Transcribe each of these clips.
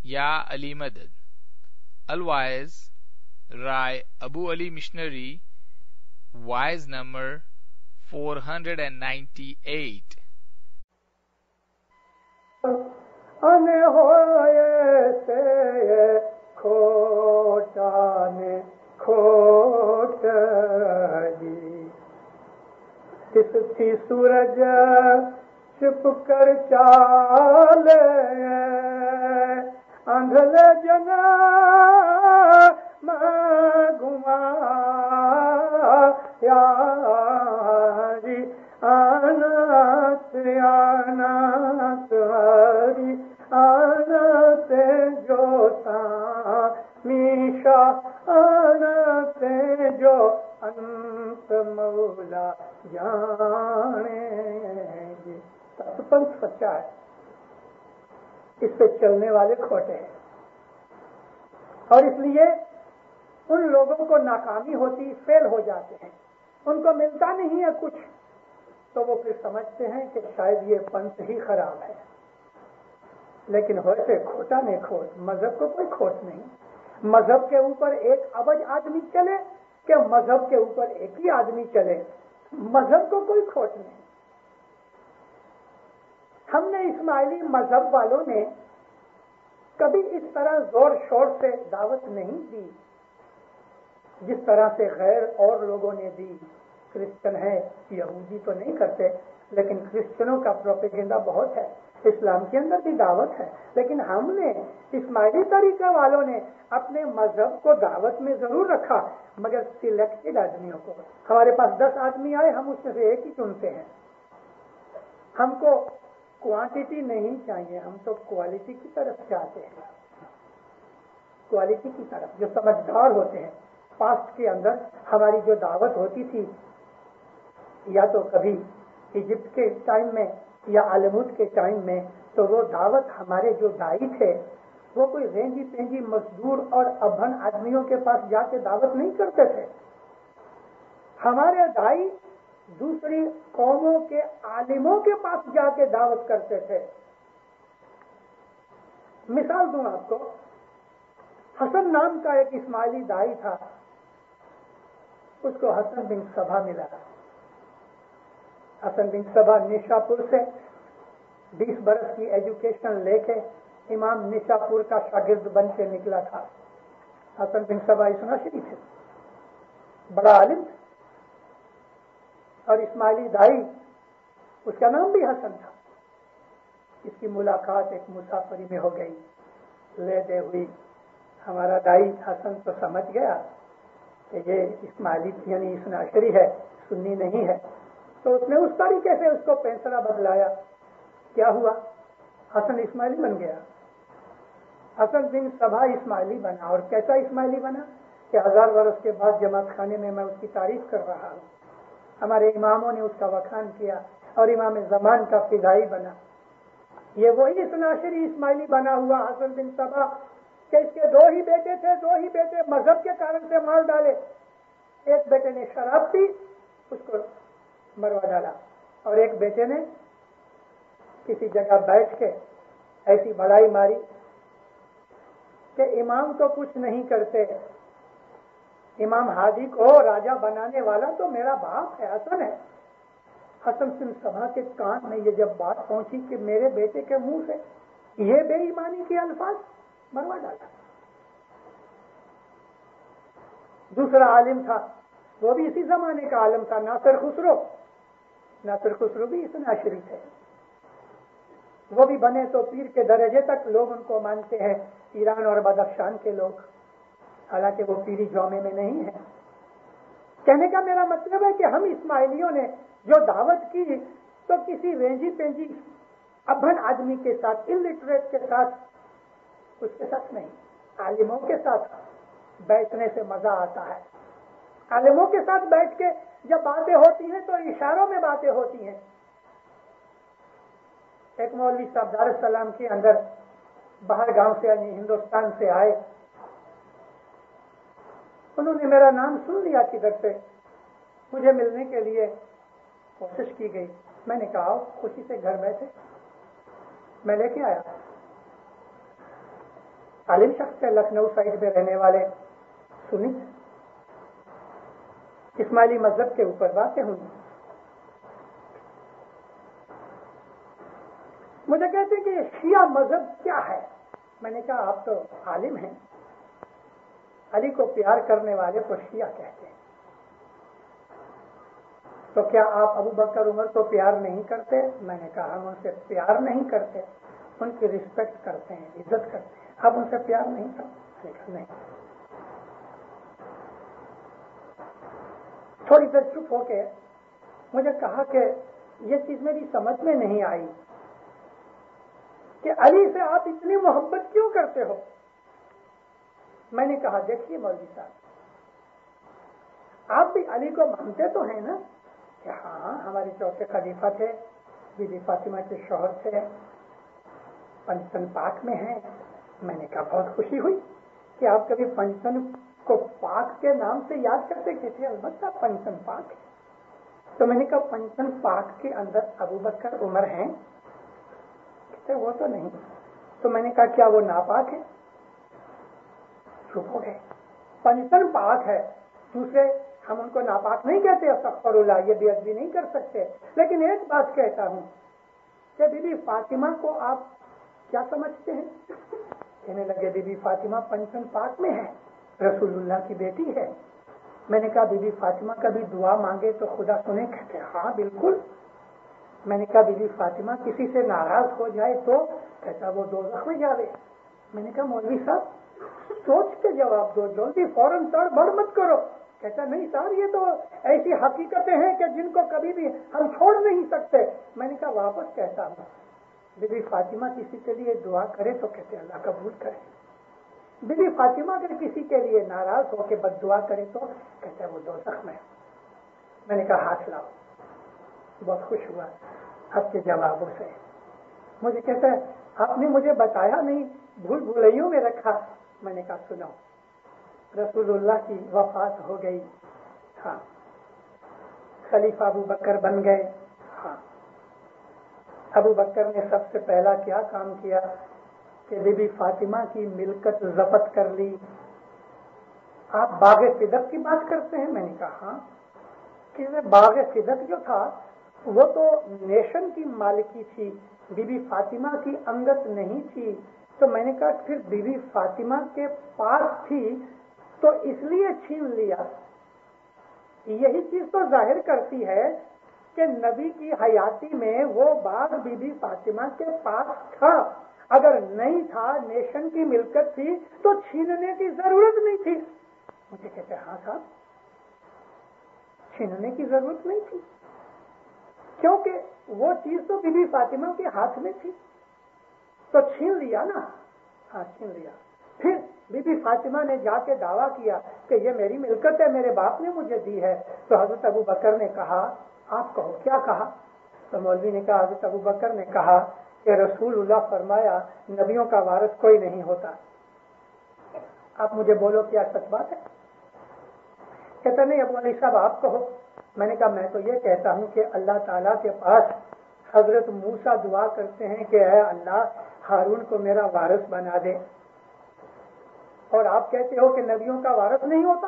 یا علی مدد. الوائز رائے ابو علی missionary, wise number 498. ان ہوئے سے کھوٹا نے کھوٹ دی, کس تھی سورج چھپ کر چالے, اندھل جنا گھما یاری آنات آنات ہری آنات جو میشا آنات جو انت مولا جانے گی. سچ سچا ہے, اس پہ چلنے والے کھوٹے ہیں, اور اس لیے ان لوگوں کو ناکامی ہوتی, فیل ہو جاتے ہیں, ان کو ملتا نہیں ہے کچھ, تو وہ پھر سمجھتے ہیں کہ شاید یہ پنتھ ہی خراب ہے. لیکن ویسے کھوٹا نہیں کھوٹ, مذہب کو کوئی کھوٹ نہیں. مذہب کے اوپر ایک ابج آدمی چلے کہ مذہب کے اوپر ایک ہی آدمی چلے, مذہب کو کوئی کھوٹ نہیں. ہم نے اسماعیلی مذہب والوں نے کبھی اس طرح زور شور سے دعوت نہیں دی جس طرح سے غیر اور لوگوں نے دی. کرسچن ہے, یہودی تو نہیں کرتے, لیکن کرسچنوں کا پروپیگنڈا بہت ہے, اسلام کے اندر بھی دعوت ہے. لیکن ہم نے اسماعیلی طریقہ والوں نے اپنے مذہب کو دعوت میں ضرور رکھا, مگر سلیکٹڈ آدمیوں کو. ہمارے پاس 10 آدمی آئے, ہم اس میں سے ایک ہی چنتے ہیں. ہم کو کوانٹٹی نہیں چاہیے, ہم تو کوالٹی کی طرف چاہتے ہیں, کوالٹی کی طرف, جو سمجھدار ہوتے ہیں. پاسٹ کے اندر ہماری جو دعوت ہوتی تھی, یا تو کبھی ایجپٹ کے ٹائم میں یا عالمود کے ٹائم میں, تو وہ دعوت ہمارے جو دائی تھے وہ کوئی رینجی پینجی مزدور اور ابھن آدمیوں کے پاس جا کے دعوت نہیں کرتے تھے. ہمارے دائی دوسری قوموں کے عالموں کے پاس جا کے دعوت کرتے تھے. مثال دوں آپ کو, حسن نام کا ایک اسماعیلی دائی تھا, اس کو حسن بن صبا ملا. حسن بن صبا نشاپور سے 20 برس کی ایجوکیشن لے کے امام نشاپور کا شاگرد بن کے نکلا تھا. حسن بن صبا اسنا شریف ہے, بڑا عالم تھا, اور اسماعیلی دائی اس کا نام بھی حسن تھا. اس کی ملاقات ایک مسافری میں ہو گئی, لے دے ہوئی. ہمارا دائی حسن تو سمجھ گیا کہ یہ اسماعیلی یعنی اسنا عشری ہے, سنی نہیں ہے, تو اس نے اس طریقے سے اس کو فیصلہ بدلایا. کیا ہوا, حسن اسماعیلی بن گیا. حسن بن صبا اسماعیلی بنا, اور کیسا اسماعیلی بنا کہ 1000 برس کے بعد جماعت خانے میں میں اس کی تعریف کر رہا ہوں. ہمارے اماموں نے اس کا وکھان کیا, اور امام زمان کا فدائی بنا. یہ وہی اسنا عشری اسماعیلی بنا ہوا حسن بن صبا کہ اس کے 2 ہی بیٹے تھے, 2 ہی بیٹے مذہب کے کارن سے مار ڈالے. ایک بیٹے نے شراب پی, اس کو مروا ڈالا, اور ایک بیٹے نے کسی جگہ بیٹھ کے ایسی بڑائی ماری کہ امام تو کچھ نہیں کرتے, امام ہادی کو راجا بنانے والا تو میرا باپ ہے, حسن ہے. حسن بن صبا کے کان میں یہ جب بات پہنچی کہ میرے بیٹے کے منہ سے یہ بے ایمانی کے الفاظ, مروا ڈالا. دوسرا عالم تھا, وہ بھی اسی زمانے کا عالم تھا, ناصر خسرو. ناصر خسرو بھی اسنا عشری تھے. وہ بھی بنے تو پیر کے درجے تک لوگ ان کو مانتے ہیں, ایران اور بدخشان کے لوگ, حالانکہ وہ پیری جومے میں نہیں ہے. کہنے کا میرا مطلب ہے کہ ہم اسماعیلیوں نے جو دعوت کی تو کسی رینجی پینجی ابھن آدمی کے ساتھ, الٹریٹ کے ساتھ, اس کے ساتھ نہیں, عالموں کے ساتھ بیٹھنے سے مزہ آتا ہے. عالموں کے ساتھ بیٹھ کے جب باتیں ہوتی ہیں تو اشاروں میں باتیں ہوتی ہیں. ایک مولوی صاحب دار السلام کے اندر باہر گاؤں سے یعنی ہندوستان سے آئے, انہوں نے میرا نام سن لیا کدھر سے, مجھے ملنے کے لیے کوشش کی گئی. میں نے کہا خوشی سے گھر بیٹھے, میں لے کے آیا. عالم شخص ہے، لکھنؤ سائڈ میں رہنے والے، سنی اسماعیلی مذہب کے اوپر باتیں ہوئی. مجھے کہتے ہیں کہ یہ شیعہ مذہب کیا ہے؟ میں نے کہا آپ تو عالم ہیں، علی کو پیار کرنے والے کو شیعہ کہتے ہیں، تو کیا آپ ابو بکر عمر کو پیار نہیں کرتے؟ میں نے کہا ہم ان سے پیار نہیں کرتے، ان کی رسپیکٹ کرتے ہیں، عزت کرتے ہیں. آپ ان سے پیار نہیں کرتے؟ میں نے کہا نہیں. تھوڑی دیر چپ ہو کے مجھے کہا کہ یہ چیز میری سمجھ میں نہیں آئی کہ علی سے آپ اتنی محبت کیوں کرتے ہو؟ میں نے کہا دیکھیے مولوی صاحب، آپ بھی علی کو مانتے تو ہیں نا کہ ہاں ہمارے چوتھے خلیفہ تھے، بی بی فاطمہ کے شوہر تھے، پنجتن پاک میں ہیں. میں نے کہا بہت خوشی ہوئی کہ آپ کبھی پنجتن کو پاک کے نام سے یاد کرتے کہتے ہیں البتہ پنجتن پاک ہے. تو میں نے کہا پنجتن پاک کے اندر ابو بکر عمر ہیں؟ کہتے وہ تو نہیں. تو میں نے کہا کیا وہ ناپاک ہے؟ چپ ہو گئے. پنجتن پاک ہے، دوسرے ہم ان کو ناپاک نہیں کہتے، استغفر اللہ، یہ بے ادبی نہیں کر سکتے. لیکن ایک بات کہتا ہوں کہ بی بی فاطمہ کو آپ کیا سمجھتے ہیں؟ کہنے لگے بی بی فاطمہ پنجتن پاک میں ہے، رسول اللہ کی بیٹی ہے. میں نے کہا بی بی فاطمہ کبھی دعا مانگے تو خدا سنے؟ کہتے ہاں بالکل. میں نے کہا بی بی فاطمہ کسی سے ناراض ہو جائے تو؟ کہتا وہ دوزخ میں جاوے. میں نے کہا مولوی صاحب سوچ کے جواب دو، جلدی فوراً تڑ بڑ مت کرو. کہتا نہیں صاحب یہ تو ایسی حقیقتیں ہیں کہ جن کو کبھی بھی ہم چھوڑ نہیں سکتے. میں نے کہا واپس کہتا ہوں، بی بی فاطمہ کسی کے لیے دعا کرے تو کہتے اللہ قبول کرے. بی بی فاطمہ اگر کسی کے لیے ناراض ہو کے بد دعا کرے تو کہتے ہیں وہ دوزخ میں. میں نے کہا ہاتھ لاؤ. بہت خوش ہوا آپ کے جوابوں سے. مجھے کہتا ہے آپ نے مجھے بتایا نہیں، بھول بھلائیوں میں رکھا. میں نے کہا سنو، رسول اللہ کی وفات ہو گئی، ہاں. خلیفہ ابو بکر بن گئے، ہاں. ابو بکر نے سب سے پہلا کیا کام کیا کہ بی بی فاطمہ کی ملکت ضبط کر لی. آپ باغ صدق کی بات کرتے ہیں؟ میں نے کہا ہاں. کہ باغ صدق جو تھا وہ تو نیشن کی مالکی تھی، بی بی فاطمہ کی انگت نہیں تھی. تو میں نے کہا پھر بی بی فاطمہ کے پاس تھی تو اس لیے چھین لیا. یہی چیز تو ظاہر کرتی ہے کہ نبی کی حیاتی میں وہ باغ بی بی فاطمہ کے پاس تھا. اگر نہیں تھا، نیشن کی ملکت تھی تو چھیننے کی ضرورت نہیں تھی. مجھے کہتے ہیں ہاں صاحب چھیننے کی ضرورت نہیں تھی، کیونکہ وہ چیز تو بی بی فاطمہ کے ہاتھ میں تھی تو چھین لیا نا. ہاں چھین لیا. پھر بی بی فاطمہ نے جا کے دعویٰ کیا کہ یہ میری ملکت ہے، میرے باپ نے مجھے دی ہے. تو حضرت ابو بکر نے کہا آپ کہو کیا کہا؟ تو مولوی نے کہا حضرت ابو بکر نے کہا کہ رسول اللہ فرمایا نبیوں کا وارث کوئی نہیں ہوتا. آپ مجھے بولو کیا سچ بات ہے؟ کہتا نہیں ابو علی صاحب آپ کہو. میں نے کہا میں تو یہ کہتا ہوں کہ اللہ تعالیٰ کے پاس حضرت موسیٰ دعا کرتے ہیں کہ اے اللہ ہارون کو میرا وارث بنا دے، اور آپ کہتے ہو کہ نبیوں کا وارث نہیں ہوتا.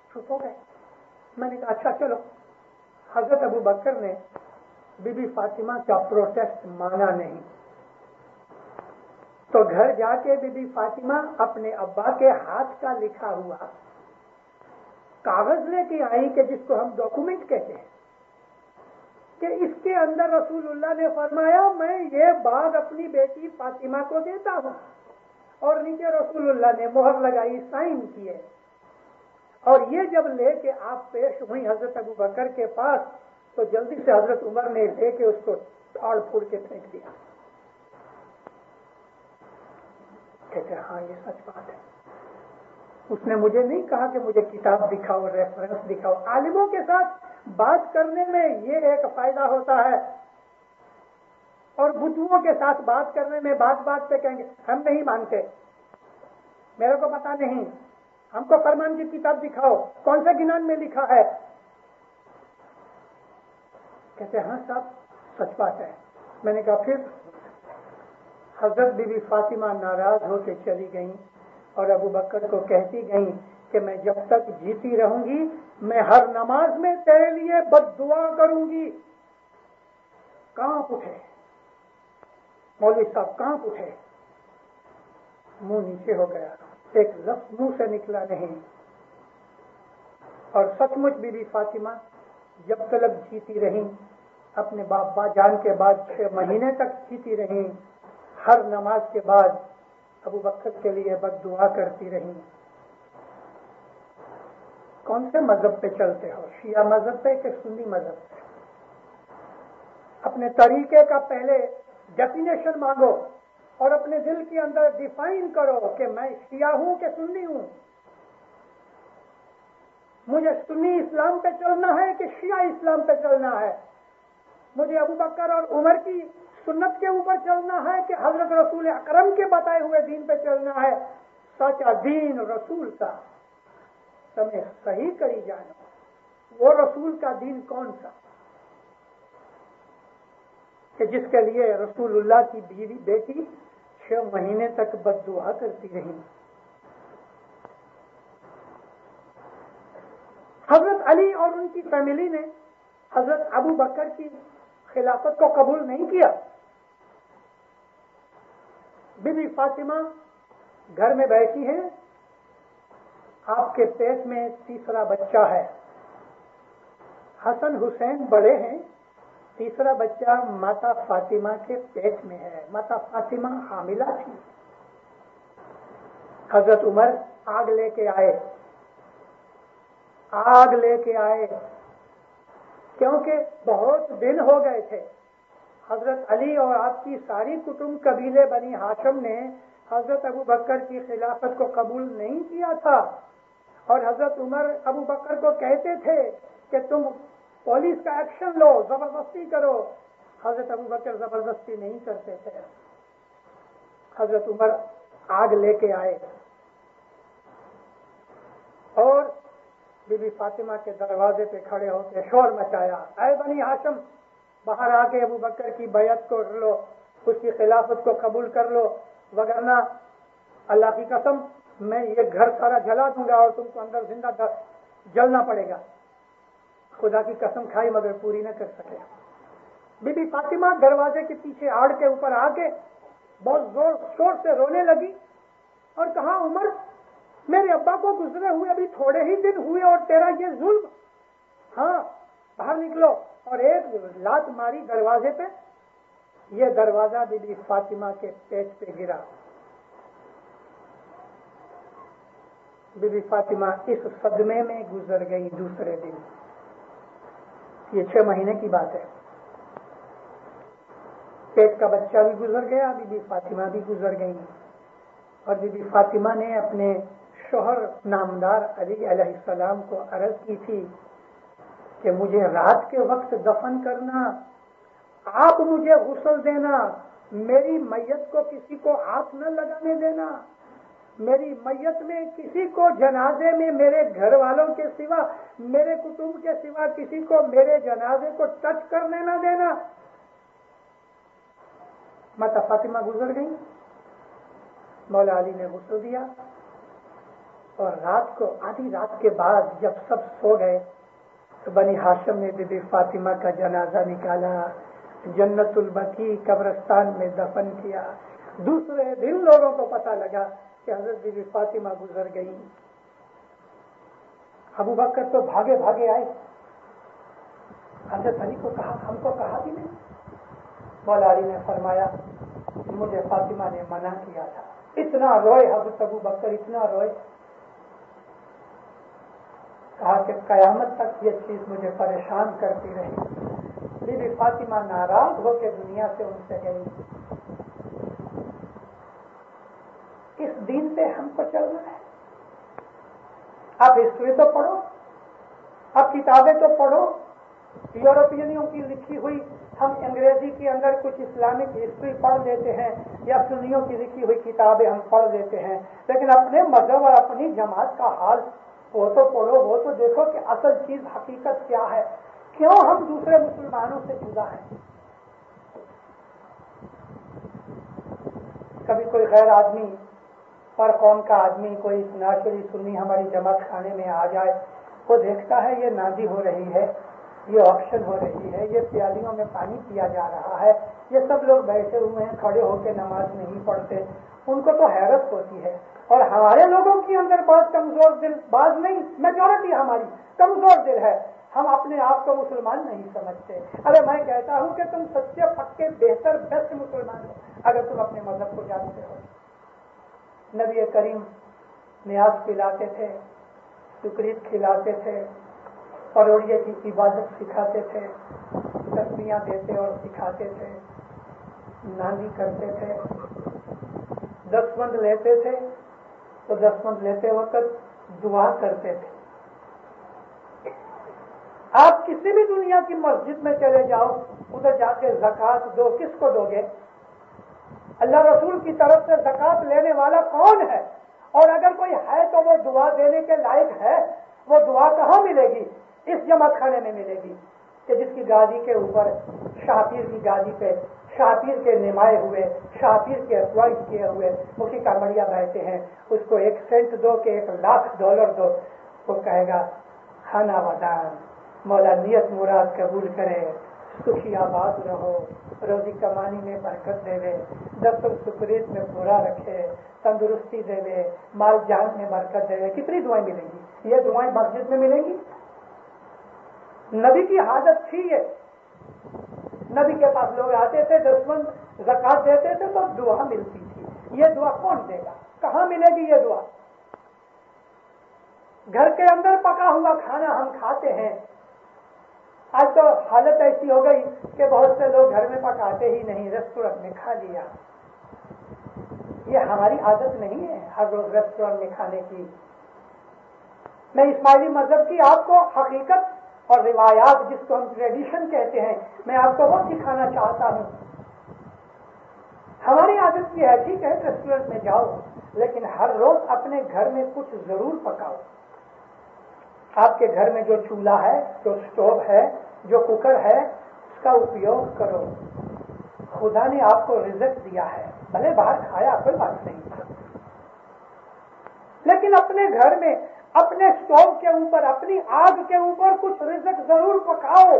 چپ ہو گئے. میں نے کہا اچھا چلو. حضرت ابو بکر نے بی بی فاطمہ کا پروٹیسٹ مانا نہیں، تو گھر جا کے بی بی فاطمہ اپنے ابا کے ہاتھ کا لکھا ہوا کاغذ لے کے آئی کہ جس کو ہم ڈاکومنٹ کہتے ہیں، کہ اس کے اندر رسول اللہ نے فرمایا میں یہ باغ اپنی بیٹی فاطمہ کو دیتا ہوں، اور نیچے رسول اللہ نے مہر لگائی، سائن کیے. اور یہ جب لے کے آپ پیش ہوئی حضرت ابو بکر کے پاس تو جلدی سے حضرت عمر نے لے کے اس کو پھاڑ پھوڑ کے پھینک دیا. کہتے ہیں ہاں یہ سچ بات ہے. اس نے مجھے نہیں کہا کہ مجھے کتاب دکھاؤ، ریفرنس دکھاؤ. عالموں کے ساتھ بات کرنے میں یہ ایک فائدہ ہوتا ہے، اور بدھوؤں کے ساتھ بات کرنے میں بات بات پہ کہیں گے ہم نہیں مانتے، میرے کو پتا نہیں، ہم کو فرمان کی کتاب دکھاؤ، کون سے گنان میں لکھا ہے. کہتے ہاں صاحب سچ بات ہے. میں نے کہا پھر حضرت بی بی فاطمہ ناراض ہو کے چلی گئیں اور ابو بکر کو کہتی گئیں کہ میں جب تک جیتی رہوں گی میں ہر نماز میں تیرے لیے بد دعا کروں گی. کانپ اٹھے مولوی صاحب، کانپ اٹھے، منہ نیچے ہو گیا، ایک لفظ منہ سے نکلا نہیں. اور سچ مچ بی بی فاطمہ جب تک جیتی رہیں، اپنے باپ جان کے بعد 6 مہینے تک جیتی رہیں، ہر نماز کے بعد ابو بکر کے لیے بد دعا کرتی رہیں. کون سے مذہب پہ چلتے ہو؟ شیعہ مذہب پہ کہ سنی مذہب پہ؟ اپنے طریقے کا پہلے ڈیفینیشن مانگو اور اپنے دل کے اندر ڈیفائن کرو کہ میں شیعہ ہوں کہ سنی ہوں. مجھے سنی اسلام پہ چلنا ہے کہ شیعہ اسلام پہ چلنا ہے؟ مجھے ابو بکر اور عمر کی سنت کے اوپر چلنا ہے کہ حضرت رسول اکرم کے بتائے ہوئے دین پہ چلنا ہے؟ سچا دین رسول کا تمہیں صحیح کری جانا. وہ رسول کا دین کون سا کہ جس کے لیے رسول اللہ کی بیوی بیٹی 6 مہینے تک بد دعا کرتی رہی؟ حضرت علی اور ان کی فیملی نے حضرت ابو بکر کی خلافت کو قبول نہیں کیا. بی بی فاطمہ گھر میں بیٹھی ہیں، آپ کے پیٹ میں تیسرا بچہ ہے. حسن حسین بڑے ہیں، تیسرا بچہ ماتا فاطمہ کے پیٹ میں ہے. ماتا فاطمہ حاملہ تھی. حضرت عمر آگ لے کے آئے کیونکہ بہت دن ہو گئے تھے. حضرت علی اور آپ کی ساری کٹمب قبیلے بنی ہاشم نے حضرت ابو بکر کی خلافت کو قبول نہیں کیا تھا، اور حضرت عمر ابو بکر کو کہتے تھے کہ تم پولیس کا ایکشن لو، زبردستی کرو. حضرت ابو بکر زبردستی نہیں کرتے تھے. حضرت عمر آگ لے کے آئے اور بی بی فاطمہ کے دروازے پہ کھڑے ہو کے شور مچایا، اے بنی ہاشم، باہر آ کے ابو بکر کی بیعت کر لو، اس کی خلافت کو قبول کر لو، وگرنہ اللہ کی قسم میں یہ گھر سارا جلا دوں گا اور تم کو اندر زندہ جلنا پڑے گا. خدا کی قسم کھائی مگر پوری نہ کر سکے. بی بی فاطمہ دروازے کے پیچھے آڑ کے اوپر آ کے بہت زور شور سے رونے لگی اور کہا، عمر، میرے ابا کو گزرے ہوئے ابھی تھوڑے ہی دن ہوئے اور تیرا یہ ظلم. ہاں باہر نکلو. اور ایک لات ماری دروازے پہ. یہ دروازہ بی بی فاطمہ کے پیٹ پہ گرا. بی بی فاطمہ اس صدمے میں گزر گئی. دوسرے دن، یہ 6 مہینے کی بات ہے، پیٹ کا بچہ بھی گزر گیا، بی بی فاطمہ بھی گزر گئی. اور بی بی فاطمہ نے اپنے شوہر نامدار علی علیہ السلام کو عرض کی تھی کہ مجھے رات کے وقت دفن کرنا، آپ مجھے غسل دینا، میری میت کو کسی کو ہاتھ نہ لگانے دینا، میری میت میں کسی کو جنازے میں میرے گھر والوں کے سوا، میرے کٹمب کے سوا کسی کو میرے جنازے کو ٹچ کرنے نہ دینا. ماتا فاطمہ گزر گئی. مولا علی نے غسل دیا اور رات کو آدھی رات کے بعد جب سب سو گئے تو بنی ہاشم نے بی بی فاطمہ کا جنازہ نکالا، جنت البقیع قبرستان میں دفن کیا. دوسرے دن لوگوں کو پتہ لگا کہ حضرت بی بی فاطمہ گزر گئی. ابو بکر تو بھاگے بھاگے آئے. حضرت علی کو کہا، ہم کو کہا بھی نہیں. مولا علی نے فرمایا، مجھے فاطمہ نے منع کیا تھا. اتنا روئے حضرت ابو بکر، اتنا روئے، کہا کہ قیامت تک یہ چیز مجھے پریشان کرتی رہی. بی بی فاطمہ ناراض ہو کے دنیا سے ان سے گئی. اس دین پہ ہم کو چلنا ہے. آپ ہسٹری تو پڑھو، آپ کتابیں تو پڑھو. یورپینوں کی لکھی ہوئی ہم انگریزی کے اندر کچھ اسلامک ہسٹری پڑھ لیتے ہیں یا سنیوں کی لکھی ہوئی کتابیں ہم پڑھ لیتے ہیں، لیکن اپنے مذہب اور اپنی جماعت کا حال وہ تو پڑھو، وہ تو دیکھو کہ اصل چیز حقیقت کیا ہے. کیوں ہم دوسرے مسلمانوں سے جدا ہیں؟ کبھی کوئی غیر آدمی پر قوم کا آدمی کوئی ناشری سنی ہماری جماعت خانے میں آ جائے، وہ دیکھتا ہے یہ نادی ہو رہی ہے، یہ آپشن ہو رہی ہے، یہ پیالیوں میں پانی پیا جا رہا ہے، یہ سب لوگ بیٹھے ہوئے ہیں، کھڑے ہو کے نماز نہیں پڑھتے، ان کو تو حیرت ہوتی ہے۔ اور ہمارے لوگوں کے اندر بہت کمزور دل، بعض نہیں، میجورٹی ہماری کمزور دل ہے، ہم اپنے آپ کو مسلمان نہیں سمجھتے۔ ارے میں کہتا ہوں کہ تم سچے پکے بہتر بیسٹ مسلمان ہو اگر تم اپنے مذہب کو جانتے ہو۔ نبی کریم نیاز پلاتے تھے، سکریت کھلاتے تھے، پروڑیے کی عبادت سکھاتے تھے، تسبیحاں دیتے اور سکھاتے تھے، ناندی کرتے تھے، دستبند لیتے تھے تو دستبند لیتے وقت دعا کرتے تھے۔ آپ کسی بھی دنیا کی مسجد میں چلے جاؤ، ادھر جا کے زکوٰۃ دو، کس کو دو گے؟ اللہ رسول کی طرف سے زکوٰۃ لینے والا کون ہے؟ اور اگر کوئی ہے تو وہ دعا دینے کے لائق ہے، وہ دعا کہاں ملے گی؟ اس جماعت خانے میں ملے گی کہ جس کی گادی کے اوپر شاہ پیر کی گادی پہ شاہ پیر کے نمائے ہوئے، شاہ پیر کے اپوائنٹ کیے ہوئے مفتی کامڑیا بیٹھے ہیں، اس کو 1 سینٹ دو کہ $1,00,000 دو، وہ کہے گا خانہ ودان، مولا نیت مراد قبول کرے، سکھی آباد رہو، روزی کمانی میں برکت دے دے، دفتر سکریت میں پورا رکھے، تندرستی دے دے، مال جان میں برکت دے دے۔ کتنی دعائیں ملیں گی؟ یہ دعائیں مسجد میں ملیں گی؟ نبی کی عادت تھی یہ، نبی کے پاس لوگ آتے تھے، دستمند زکوٰۃ دیتے تھے تو دعا ملتی تھی۔ یہ دعا کون دے گا؟ کہاں ملے گی یہ دعا؟ گھر کے اندر پکا ہوا کھانا ہم کھاتے ہیں، آج تو حالت ایسی ہو گئی کہ بہت سے لوگ گھر میں پکاتے ہی نہیں، ریسٹورینٹ میں کھا لیا۔ یہ ہماری عادت نہیں ہے ہر روز ریسٹورینٹ میں کھانے کی۔ میں اسماعیلی مذہب کی آپ کو حقیقت اور روایات، جس کو ہم ٹریڈیشن کہتے ہیں، میں آپ کو وہ سکھانا چاہتا ہوں۔ ہماری عادت یہ ہے، ٹھیک ہے ریسٹورینٹ میں جاؤ، لیکن ہر روز اپنے گھر میں کچھ ضرور پکاؤ۔ آپ کے گھر میں جو چولہا ہے، جو سٹوو ہے، جو کوکر ہے، اس کا اپیوگ کرو۔ خدا نے آپ کو رزق دیا ہے، بھلے باہر کھایا کوئی بات نہیں، لیکن اپنے گھر میں اپنے سٹوو کے اوپر، اپنی آگ کے اوپر کچھ رزق ضرور پکاؤ۔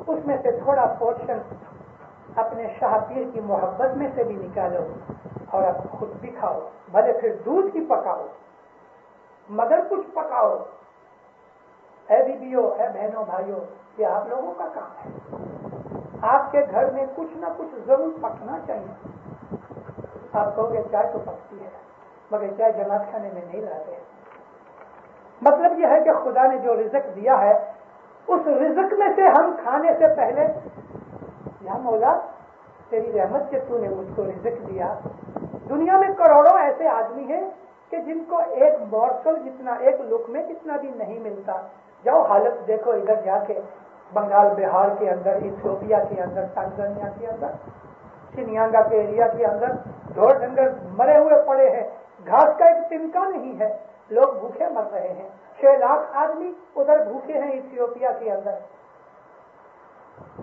اس میں سے تھوڑا پورشن اپنے شاہ پیر کی محبت میں سے بھی نکالو اور اب خود بھی کھاؤ، بھلے پھر دودھ ہی پکاؤ مگر کچھ پکاؤ۔ اے بیویوں، اے بہنوں، بھائیوں، یہ آپ لوگوں کا کام ہے۔ آپ کے گھر میں کچھ نہ کچھ ضرور پکنا چاہیے۔ آپ کہو گے چائے تو پکتی ہے مگر چائے جماعت خانے میں نہیں لاتے۔ مطلب یہ ہے کہ خدا نے جو رزق دیا ہے، اس رزق میں سے ہم کھانے سے پہلے، یا مولا تیری رحمت سے تو نے مجھ کو رزق دیا۔ دنیا میں کروڑوں ایسے آدمی ہیں کہ جن کو ایک مورسل جتنا، ایک لقمے جتنا بھی نہیں ملتا۔ جاؤ حالت دیکھو ادھر جا کے، بنگال بہار کے اندر، ایتھوپیا کے اندر، تنزانیہ کے اندر، چنیانگا کے ایریا کے اندر ڈھور ڈنگر مرے ہوئے پڑے ہیں، گھاس کا ایک تنکا نہیں ہے، لوگ بھوکے مر رہے ہیں۔ 6 لاکھ آدمی ادھر بھوکے ہیں ایتھوپیا کے اندر،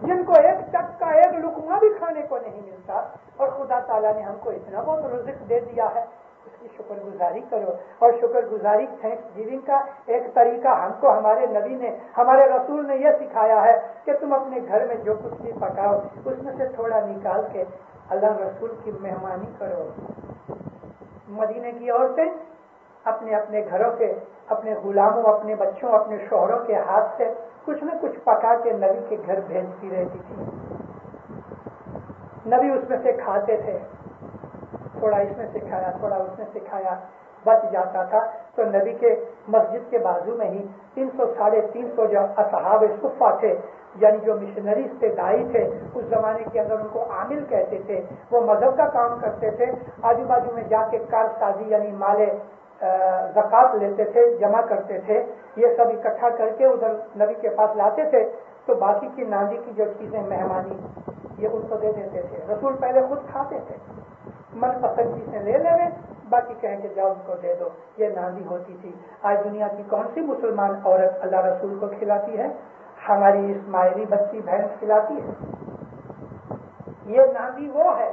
جن کو ایک ٹک کا ایک لقمہ بھی کھانے کو نہیں ملتا، اور خدا تعالیٰ نے ہم کو اتنا بہت رزق دے دیا ہے، اس کی شکر گزاری کرو۔ اور شکر گزاری، تھینکس گیونگ کا ایک طریقہ ہم کو ہمارے نبی نے، ہمارے رسول نے یہ سکھایا ہے کہ تم اپنے گھر میں جو کچھ بھی پکاؤ، اس میں سے تھوڑا نکال کے اللہ رسول کی مہمانی کرو۔ مدینے کی عورتیں اپنے اپنے گھروں کے، اپنے غلاموں، اپنے بچوں، اپنے شوہروں کے ہاتھ سے کچھ نہ کچھ پکا کے نبی کے گھر بھیجتی رہتی تھی۔ نبی اس میں سے کھاتے تھے، تھوڑا اس میں سے کھایا، تھوڑا اس میں سے کھایا، بچ جاتا تھا تو نبی کے مسجد کے بازو میں ہی 300-350 جو اصحاب صفہ تھے، یعنی جو مشنریز تھے، دائی تھے، اس زمانے کے اندر ان کو عامل کہتے تھے، وہ مذہب کا کام کرتے تھے، آجو بازو میں جا کے کار سازی یعنی مال زکوٰۃ لیتے تھے، جمع کرتے تھے، یہ سب اکٹھا کر کے ادھر نبی کے پاس لاتے تھے، تو باقی کی ناندی کی جو چیزیں مہمانی یہ ان کو دے دیتے تھے۔ رسول پہلے خود کھاتے تھے، من پسند چیزیں لے لے، باقی کہیں کہ جاؤ ان کو دے دو، یہ ناندی ہوتی تھی۔ آج دنیا کی کون سی مسلمان عورت اللہ رسول کو کھلاتی ہے؟ ہماری اسماعیلی بچی بہن کھلاتی ہے۔ یہ ناندی وہ ہے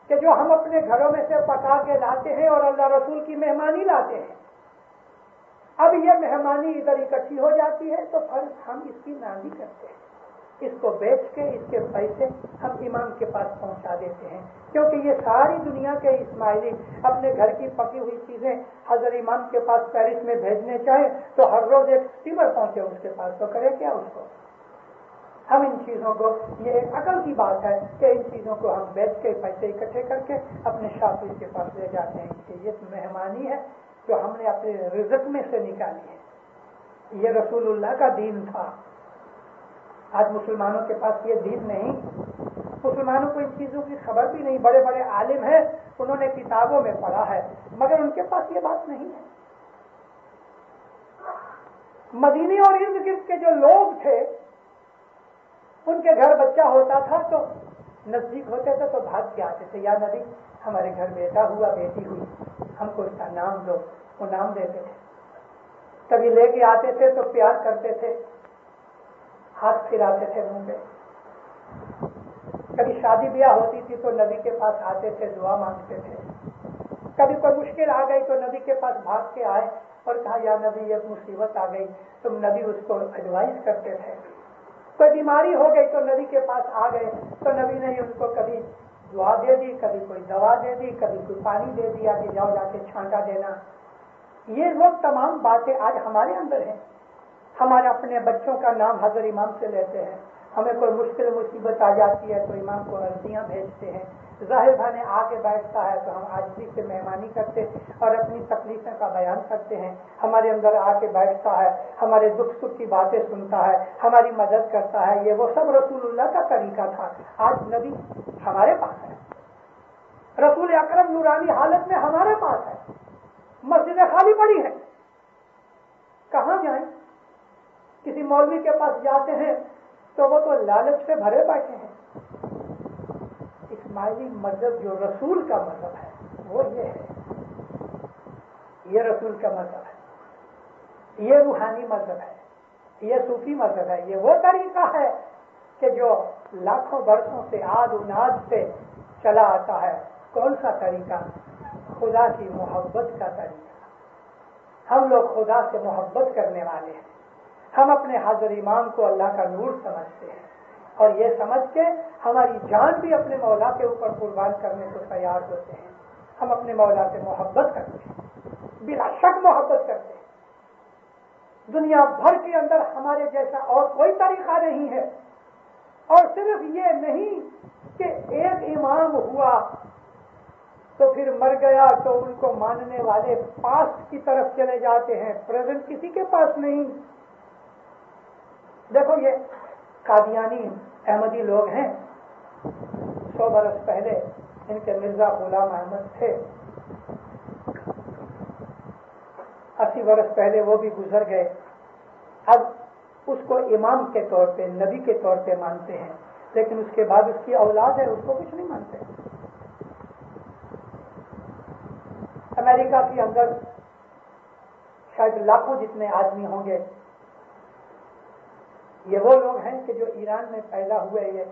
کہ جو ہم اپنے گھروں میں سے پکا کے لاتے ہیں اور اللہ رسول کی مہمانی لاتے ہیں، اب یہ مہمانی ادھر اکٹھی ہو جاتی ہے تو پھر ہم اس کی نامی کرتے ہیں، اس کو بیچ کے اس کے پیسے ہم امام کے پاس پہنچا دیتے ہیں، کیونکہ یہ ساری دنیا کے اسماعیلی اپنے گھر کی پکی ہوئی چیزیں حضرت امام کے پاس پیرس میں بھیجنے چاہیں تو ہر روز ایک اسٹیمر پہنچے اس کے پاس، تو کرے کیا اس کو؟ ہم ان چیزوں کو، یہ ایک عقل کی بات ہے کہ ان چیزوں کو ہم بیچ کے پیسے اکٹھے کر کے اپنے شاپی کے پاس لے جاتے ہیں کہ یہ مہمانی ہے جو ہم نے اپنے رزق میں سے نکالی ہے۔ یہ رسول اللہ کا دین تھا۔ آج مسلمانوں کے پاس یہ دین نہیں، مسلمانوں کو ان چیزوں کی خبر بھی نہیں، بڑے بڑے عالم ہیں، انہوں نے کتابوں میں پڑھا ہے مگر ان کے پاس یہ بات نہیں ہے۔ مدینے اور ارد گرد کے جو لوگ تھے ان کے گھر بچہ ہوتا تھا تو نزدیک ہوتے تھے تو بھاگ کے آتے تھے، یا نبی ہمارے گھر بیٹا ہوا بیٹی ہوئی، ہم کو اس کا نام دو، وہ نام دیتے تھے۔ کبھی لے کے آتے تھے تو پیار کرتے تھے، ہاتھ پھراتے تھے منہ پہ۔ کبھی شادی بیاہ ہوتی تھی تو نبی کے پاس آتے تھے، دعا مانگتے تھے۔ کبھی کوئی مشکل آ گئی تو نبی کے پاس بھاگ کے آئے اور کہا یا نبی یہ مصیبت آ گئی، تو نبی اس کو ایڈوائز کرتے تھے۔ کوئی بیماری ہو گئی تو نبی کے پاس آ گئے تو نبی نے ان کو کبھی دعا دے دی، کبھی کوئی دوا دے دی، کبھی کوئی پانی دے دیا کہ جاؤ جا کے چھانٹا دینا۔ یہ وہ تمام باتیں آج ہمارے اندر ہیں۔ ہمارے اپنے بچوں کا نام حضرت امام سے لیتے ہیں، ہمیں کوئی مشکل مصیبت آ جاتی ہے تو امام کو عرضیاں بھیجتے ہیں، ظاہر بھانے آ کے بیٹھتا ہے تو ہم عاجزی سے مہمانی کرتے اور اپنی تکلیفیں کا بیان کرتے ہیں، ہمارے اندر آ کے بیٹھتا ہے، ہمارے دکھ سکھ کی باتیں سنتا ہے، ہماری مدد کرتا ہے۔ یہ وہ سب رسول اللہ کا طریقہ تھا۔ آج نبی ہمارے پاس ہے، رسول اکرم نورانی حالت میں ہمارے پاس ہے، مسجدیں خالی پڑی ہیں، کہاں جائیں؟ کسی مولوی کے پاس جاتے ہیں تو وہ تو لالچ سے بھرے بیٹھے ہیں۔ اسماعیلی مذہب جو رسول کا مذہب ہے وہ یہ ہے، یہ رسول کا مذہب ہے، یہ روحانی مذہب ہے، یہ صوفی مذہب ہے، یہ وہ طریقہ ہے کہ جو لاکھوں برسوں سے آد و ناد سے چلا آتا ہے۔ کون سا طریقہ؟ خدا کی محبت کا طریقہ۔ ہم لوگ خدا سے محبت کرنے والے ہیں، ہم اپنے حضرت امام کو اللہ کا نور سمجھتے ہیں اور یہ سمجھ کے ہماری جان بھی اپنے مولا کے اوپر قربان کرنے کو تیار ہوتے ہیں۔ ہم اپنے مولا سے محبت کرتے ہیں، بلا شک محبت کرتے ہیں۔ دنیا بھر کے اندر ہمارے جیسا اور کوئی طریقہ نہیں ہے، اور صرف یہ نہیں کہ ایک امام ہوا تو پھر مر گیا تو ان کو ماننے والے پاسٹ کی طرف چلے جاتے ہیں، پریزنٹ کسی کے پاس نہیں۔ دیکھو یہ قادیانی احمدی لوگ ہیں، 100 برس پہلے ان کے مرزا غلام احمد تھے، 80 برس پہلے وہ بھی گزر گئے۔ اب اس کو امام کے طور پہ، نبی کے طور پہ مانتے ہیں، لیکن اس کے بعد اس کی اولاد ہے، اس کو کچھ نہیں مانتے۔ امریکہ کے اندر شاید لاکھوں جتنے آدمی ہوں گے، یہ وہ لوگ ہیں کہ جو ایران میں پیدا ہوئے یہ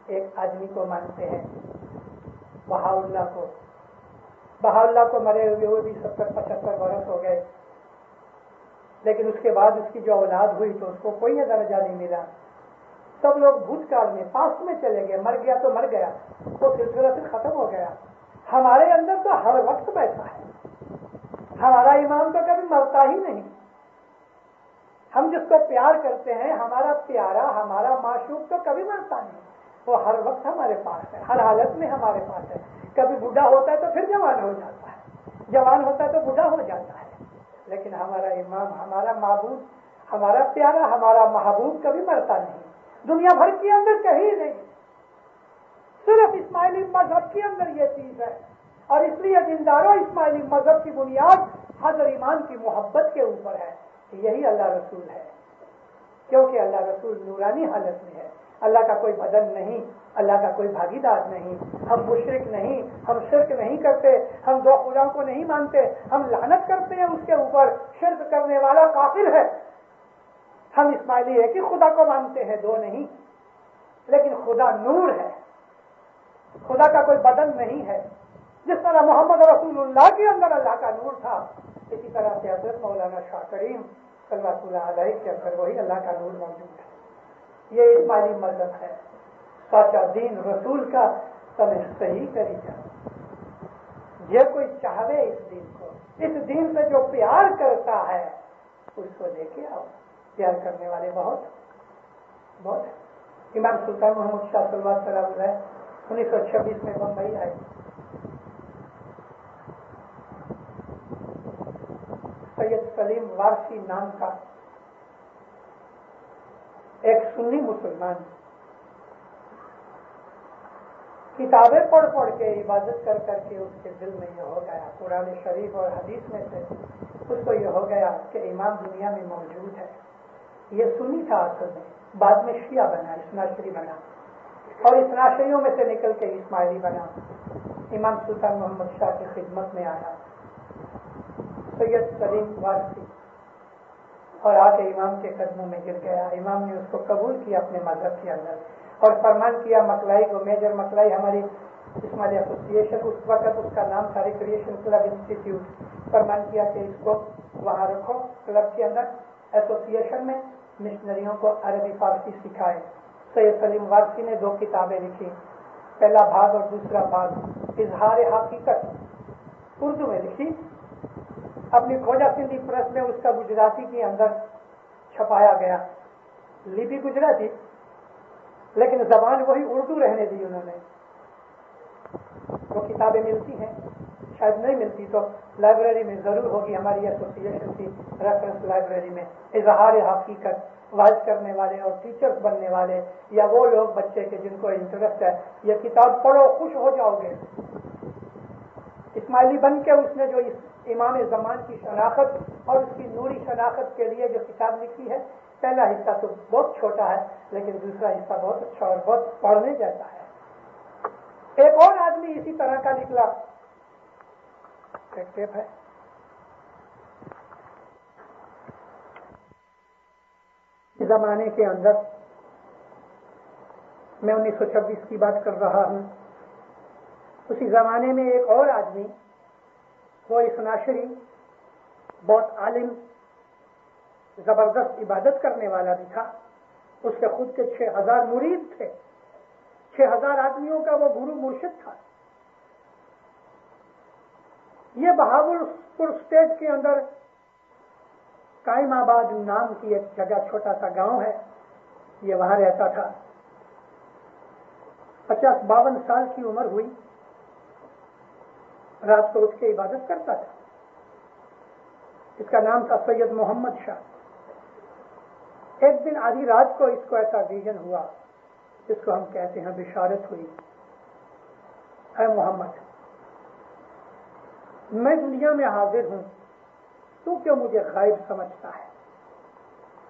ایک آدمی کو مانتے ہیں، بہاءاللہ کو۔ بہاءاللہ کو مرے ہوئے وہ بھی 70-75 برس ہو گئے، لیکن اس کے بعد اس کی جو اولاد ہوئی تو اس کو کوئی درجہ نہیں ملا۔ سب لوگ بھوت کال میں، پاس میں چلے گئے، مر گیا تو مر گیا، وہ سلسلہ پھر ختم ہو گیا۔ ہمارے اندر تو ہر وقت بیٹھا ہے، ہمارا امام تو کبھی مرتا ہی نہیں۔ ہم جس کو پیار کرتے ہیں، ہمارا پیارا، ہمارا معشوق تو کبھی مرتا نہیں، وہ ہر وقت ہمارے پاس ہے، ہر حالت میں ہمارے پاس ہے۔ کبھی بوڑھا ہوتا ہے تو پھر جوان ہو جاتا ہے، جوان ہوتا ہے تو بوڑھا ہو جاتا ہے، لیکن ہمارا امام، ہمارا معبود، ہمارا پیارا، ہمارا محبوب کبھی مرتا نہیں۔ دنیا بھر کے اندر کہیں نہیں، صرف اسماعیلی مذہب کے اندر یہ چیز ہے، اور اس لیے دینداروں اسماعیلی مذہب کی بنیاد حضرت امام کی محبت کے اوپر ہے۔ یہی اللہ رسول ہے، کیونکہ اللہ رسول نورانی حالت میں ہے، اللہ کا کوئی بدن نہیں، اللہ کا کوئی بھاگیدار نہیں، ہم مشرک نہیں، ہم شرک نہیں کرتے، ہم دو خداؤں کو نہیں مانتے، ہم لعنت کرتے ہیں اس کے اوپر، شرک کرنے والا کافر ہے۔ ہم اسماعیلی ایک ہی خدا کو مانتے ہیں، دو نہیں، لیکن خدا نور ہے، خدا کا کوئی بدن نہیں ہے. جس طرح محمد رسول اللہ کے اندر اللہ کا نور تھا، اسی طرح سے حضرت مولانا شاہ کریم صلی اللہ علیہ کے اندر وہی اللہ کا نور موجود ہے. یہ اسماعیلی مذہب ہے. سچا دین رسول کا تمہیں صحیح کری جائے. یہ کوئی چاہے اس دین کو، اس دین سے جو پیار کرتا ہے اس کو دیکھے آؤ. پیار کرنے والے بہت بہت ہیں. امام سلطان محمد شاہ صلی اللہ علیہ 1926 میں بمبئی آئے. سید سلیم وارسی نام کا ایک سنی مسلمان کتابیں پڑھ پڑھ کے عبادت کر کر کے اس کے دل میں یہ ہو گیا، قرآن شریف اور حدیث میں سے اس کو یہ ہو گیا کہ امام دنیا میں موجود ہے. یہ سنی تھا اصل میں، بعد میں شیعہ بنا، اثناعشری بنا، اور اثناعشریوں میں سے نکل کے اسماعیلی بنا. امام سلطان محمد شاہ کی خدمت میں آیا سید سلیم وارسی اور آ کے امام کے قدموں میں گر گیا. امام نے اس کو قبول کیا اپنے مذہب کے اندر اور فرمان کیا مکلائی کو، میجر مکلائی ہماری اسماعیلی ایسوسیشن، اس وقت اس کا نام تھا ریکریشن کلب انسٹیٹیوٹ، فرمان کیا کہ اس کو وہاں رکھو کلب کے اندر، ایسوسیشن میں مشنریوں کو عربی فارسی سکھائے. سید سلیم وارسی نے 2 کتابیں لکھی، پہلا بھاگ اور دوسرا بھاگ اظہار حقیقت اردو میں لکھی. اپنی کھوجا سندھی پریس میں اس کا گجراتی کے اندر چھپایا گیا. لپی گجراتی لیکن زبان وہی اردو رہنے دی انہوں نے. وہ کتابیں ملتی ہیں، شاید نہیں ملتی تو لائبریری میں ضرور ہوگی، ہماری ایسوسیشن کی ریفرنس لائبریری میں. اظہار حقیقت، وائز کرنے والے اور ٹیچرز بننے والے یا وہ لوگ بچے کے جن کو انٹرسٹ ہے، یہ کتاب پڑھو خوش ہو جاؤ گے. اسماعیلی بن کے اس نے جو امام زمان کی شناخت اور اس کی نوری شناخت کے لیے جو کتاب لکھی ہے، پہلا حصہ تو بہت چھوٹا ہے لیکن دوسرا حصہ بہت اچھا اور بہت پڑھنے جیسا ہے. ایک اور آدمی اسی طرح کا نکلا، ایک ٹیپ ہے، زمانے کے اندر میں 1926 کی بات کر رہا ہوں. اسی زمانے میں ایک اور آدمی، وہ اثناعشری، بہت عالم، زبردست عبادت کرنے والا بھی تھا. اس کے خود کے 6000 مرید تھے، 6000 آدمیوں کا وہ گرو مرشد تھا. یہ بہاولپور اسٹیٹ کے اندر قائم آباد نام کی ایک جگہ، چھوٹا سا گاؤں ہے، یہ وہاں رہتا تھا. 50-52 سال کی عمر ہوئی، رات کو اٹھ کے عبادت کرتا تھا. اس کا نام تھا سید محمد شاہ. ایک دن آدھی رات کو اس کو ایسا ویژن ہوا جس کو ہم کہتے ہیں بشارت ہوئی. اے محمد، میں دنیا میں حاضر ہوں، تو کیوں مجھے غائب سمجھتا ہے؟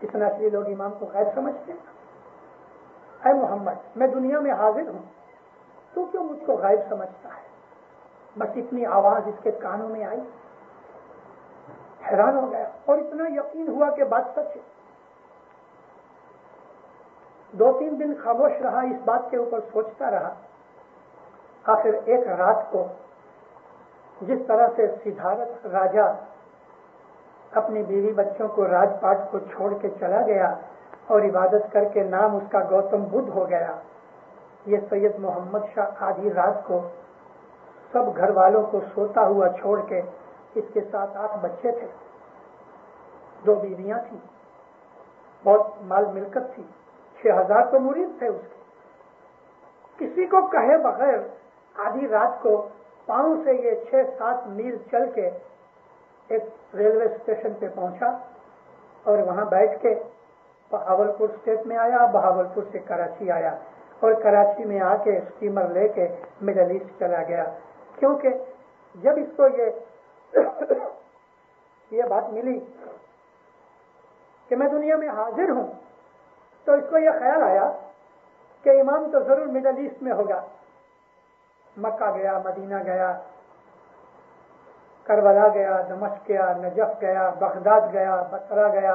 اتنا سے لوگ امام کو غائب سمجھتے ہیں. اے محمد، میں دنیا میں حاضر ہوں، تو کیوں مجھ کو غائب سمجھتا ہے؟ بس اتنی آواز اس کے کانوں میں آئی، حیران ہو گیا اور اتنا یقین ہوا کہ بات سچ ہے. 2-3 دن خاموش رہا، اس بات کے اوپر سوچتا رہا. آخر ایک رات کو جس طرح سے سدھارتھ راجا اپنی بیوی بچوں کو راج پاٹ کو چھوڑ کے چلا گیا اور عبادت کر کے نام اس کا گوتم بدھ ہو گیا، یہ سید محمد شاہ آدھی رات کو سب گھر والوں کو سوتا ہوا چھوڑ کے، اس کے 7-8 بچے تھے، 2 بیویاں تھیں، بہت مال ملکت تھی، 6000 تو مرید تھے اس کے. کسی کو کہے بغیر آدھی رات کو پاؤں سے یہ 6-7 میل چل کے ایک ریلوے اسٹیشن پہ پہنچا اور وہاں بیٹھ کے بہاولپور اسٹیٹ میں آیا، بہاولپور سے کراچی آیا اور کراچی میں آ کے اسٹیمر لے کے مڈل ایسٹ چلا گیا. کیونکہ جب اس کو یہ بات ملی کہ میں دنیا میں حاضر ہوں، تو اس کو یہ خیال آیا کہ امام تو ضرور مڈل ایسٹ میں ہوگا. مکہ گیا، مدینہ گیا، کربلا گیا، دمشق گیا، نجف گیا، بغداد گیا، بصرہ گیا،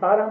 12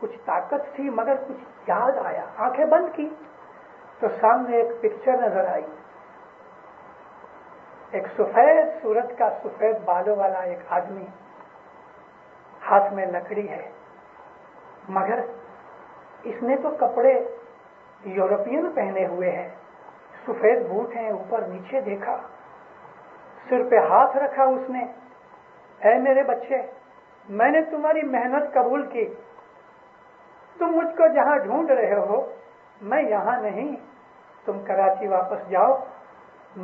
کچھ طاقت تھی مگر کچھ یاد آیا. آنکھیں بند کی تو سامنے ایک پکچر نظر آئی. ایک سفید صورت کا سفید بالوں والا ایک آدمی, ہاتھ میں لکڑی ہے, مگر اس نے تو کپڑے یورپین پہنے ہوئے ہیں, سفید بوٹ ہیں, اوپر نیچے دیکھا, سر پہ ہاتھ رکھا اس نے. اے میرے بچے, میں نے تمہاری محنت قبول کی, تم مجھ کو جہاں ڈھونڈ رہے ہو میں یہاں نہیں, تم کراچی واپس جاؤ,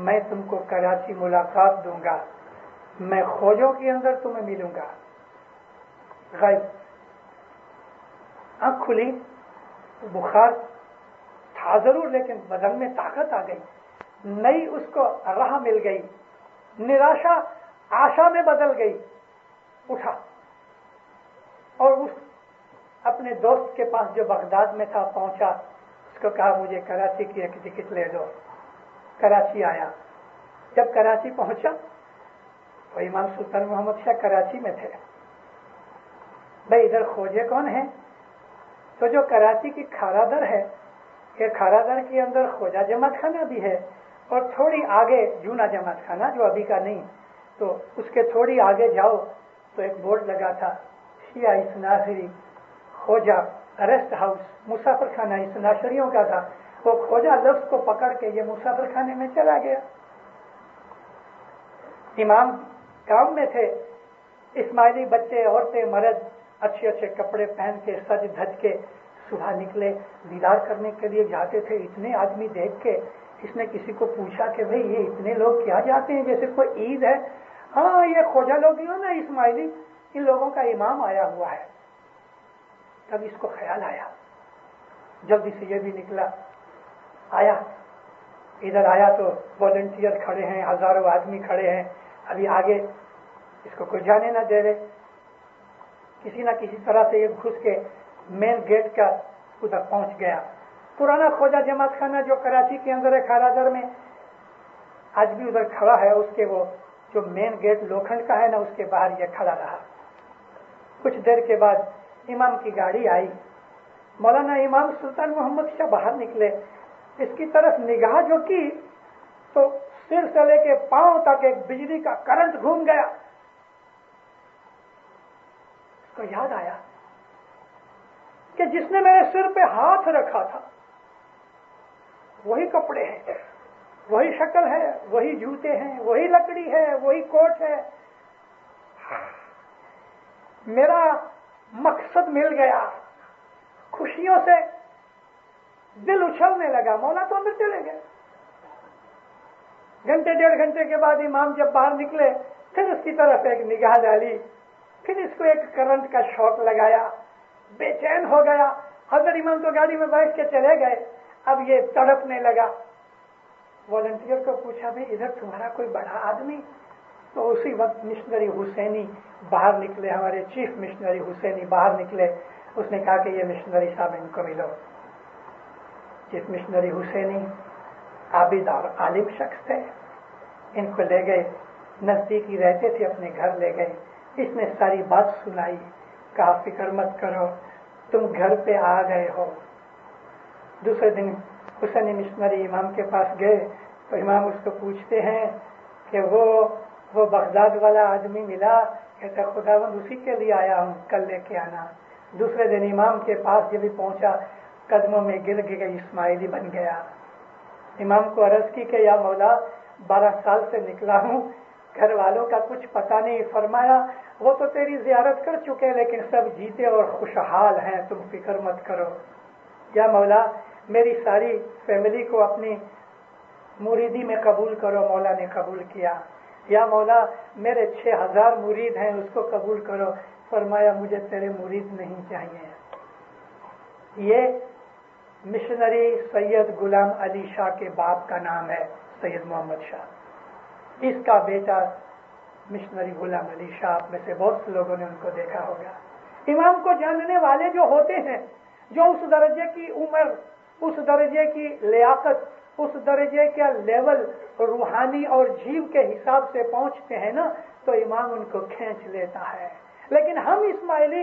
میں تم کو کراچی ملاقات دوں گا, میں خوجوں کے اندر تمہیں ملوں گا. غائب. آنکھ کھلی, بخار تھا ضرور لیکن بدن میں طاقت آ گئی, نئی اس کو راہ مل گئی, نراشا آشا میں بدل گئی. اٹھا اور اس اپنے دوست کے پاس جو بغداد میں تھا پہنچا, اس کو کہا مجھے کراچی کی ایک ٹکٹ لے دو. کراچی آیا. جب کراچی پہنچا تو امام سلطان محمد شاہ کراچی میں تھے. بھائی ادھر خوجے کون ہیں؟ تو جو کراچی کی کھارا در ہے, یہ کھارا در کے اندر خوجہ جماعت خانہ بھی ہے, اور تھوڑی آگے جونا جماعت خانہ جو ابھی کا نہیں, تو اس کے تھوڑی آگے جاؤ تو ایک بورڈ لگا تھا, شیعہ اثناعشری خوجہ ریسٹ ہاؤس, مسافر خانہ اثناعشریوں کا تھا. وہ خوجہ لفظ کو پکڑ کے یہ مسافر خانے میں چلا گیا. امام کام میں تھے, اسماعیلی بچے عورتیں مرد اچھے اچھے کپڑے پہن کے سج دھج کے صبح نکلے, دیدار کرنے کے لیے جاتے تھے. اتنے آدمی دیکھ کے اس نے کسی کو پوچھا کہ بھئی یہ اتنے لوگ کیا جاتے ہیں, جیسے کوئی عید ہے. ہاں یہ خوجہ لوگ ہی ہو نا اسماعیلی, ان لوگوں کا امام آیا ہوا ہے. تب اس کو خیال آیا, جلدی سے یہ بھی نکلا, آیا ادھر آیا تو والنٹیئر کھڑے ہیں, ہزاروں آدمی کھڑے ہیں, ابھی آگے اس کو کوئی جانے نہ دے رہے. کسی نہ کسی طرح سے یہ گھس کے مین گیٹ کا ادھر پہنچ گیا. پرانا خوجہ جماعت خانہ جو کراچی کے اندر ہے کھارا در میں, آج بھی ادھر کھڑا ہے. اس کے وہ جو مین گیٹ لوکھنڈ کا ہے نا, اس کے باہر یہ کھڑا رہا. کچھ دیر کے بعد امام کی گاڑی آئی. مولانا امام سلطان محمد شاہ باہر نکلے. اس کی طرف نگاہ جو کی تو سر سے لے کے پاؤں تک ایک بجلی کا کرنٹ گھوم گیا. اس کو یاد آیا کہ جس نے میرے سر پہ ہاتھ رکھا تھا وہی کپڑے ہیں, وہی شکل ہے, وہی جوتے ہیں, وہی لکڑی ہے, وہی کوٹ ہے. میرا مقصد مل گیا. خوشیوں سے دل اچھلنے لگا. مولا تو اندر چلے گئے. گھنٹے ڈیڑھ گھنٹے کے بعد امام جب باہر نکلے, پھر اس کی طرف ایک نگاہ ڈالی, پھر اس کو ایک کرنٹ کا شوق لگایا, بے چین ہو گیا. حضرت امام تو گاڑی میں بیٹھ کے چلے گئے. اب یہ تڑپنے لگا. والنٹیئر کو پوچھا بھائی ادھر تمہارا کوئی بڑا آدمی؟ تو اسی وقت مشنری حسینی باہر نکلے, ہمارے چیف مشنری حسینی باہر نکلے. اس نے کہا کہ یہ مشنری صاحب ان کو ملو. چیف مشنری حسینی عابد اور عالم شخص تھے. ان کو لے گئے, نزدیکی رہتے تھے, اپنے گھر لے گئے. اس نے ساری بات سنائی. کہا فکر مت کرو, تم گھر پہ آ گئے ہو. دوسرے دن حسینی مشنری امام کے پاس گئے تو امام اس کو پوچھتے ہیں کہ وہ بغداد والا آدمی ملا؟ کہتا خداوند اسی کے لیے آیا ہوں, کل لے کے آنا. دوسرے دن امام کے پاس جب پہنچا, قدموں میں گر کے اسماعیلی بن گیا. امام کو عرض کی کہ یا مولا 12 سال سے نکلا ہوں, گھر والوں کا کچھ پتہ نہیں. فرمایا وہ تو تیری زیارت کر چکے لیکن سب جیتے اور خوشحال ہیں, تم فکر مت کرو. یا مولا میری ساری فیملی کو اپنی مریدی میں قبول کرو. مولا نے قبول کیا. یا مولا میرے 6000 مرید ہیں, اس کو قبول کرو. فرمایا مجھے تیرے مرید نہیں چاہیے. یہ مشنری سید غلام علی شاہ کے باپ کا نام ہے, سید محمد شاہ. اس کا بیٹا مشنری غلام علی شاہ. آپ میں سے بہت سے لوگوں نے ان کو دیکھا ہوگا. امام کو جاننے والے جو ہوتے ہیں, جو اس درجے کی عمر, اس درجے کی لیاقت, اس درجے کا لیول روحانی اور جیو کے حساب سے پہنچتے ہیں نا, تو امام ان کو کھینچ لیتا ہے. لیکن ہم اسماعیلی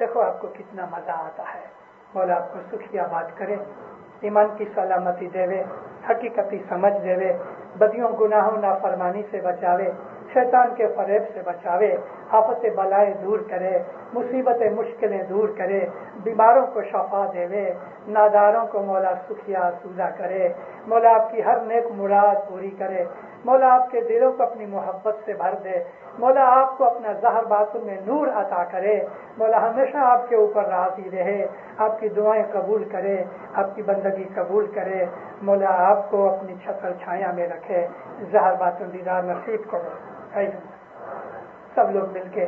دیکھو آپ کو کتنا مزہ آتا ہے. مولا آپ کو سکھی آباد کرے, ایمان کی سلامتی دے, حقیقتی سمجھ دے, بدیوں گناہوں نافرمانی سے بچاوے, شیطان کے فریب سے بچاوے, آفت بلائیں دور کرے, مصیبت مشکلیں دور کرے, بیماروں کو شفا دے, ناداروں کو مولا سکھیا آسودہ کرے. مولا آپ کی ہر نیک مراد پوری کرے. مولا آپ کے دلوں کو اپنی محبت سے بھر دے. مولا آپ کو اپنا ظاہر باطن میں نور عطا کرے. مولا ہمیشہ آپ کے اوپر راضی رہے, آپ کی دعائیں قبول کرے, آپ کی بندگی قبول کرے. مولا آپ کو اپنی چھتر چھایا میں رکھے, ظاہر باطن دیدار نصیب کرو. سب لوگ مل کے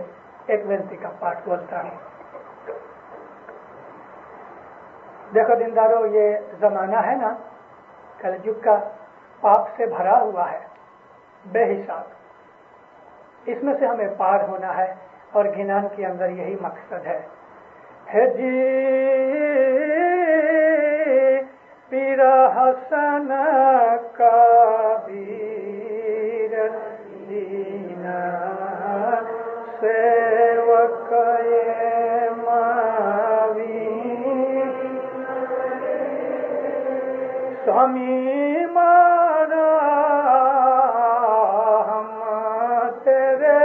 ایک ونتی کا پاٹ بولتا ہے. دیکھو دیندارو, یہ زمانہ ہے نا کلجگ کا, پاپ سے بھرا ہوا ہے بے حساب. اس میں سے ہمیں پار ہونا ہے, اور گھنان کے اندر یہی مقصد ہے. جی پیر حسن کبیر دینا سیوک ماوی سوامی مارا ہم تیرے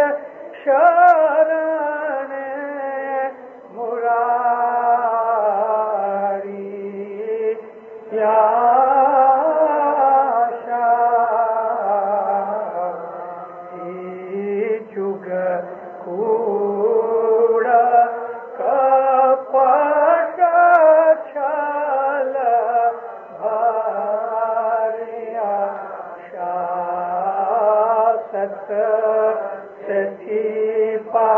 شرن مراری یا جگ کوڑ کپٹ چھل بھاریا شاست ستی پا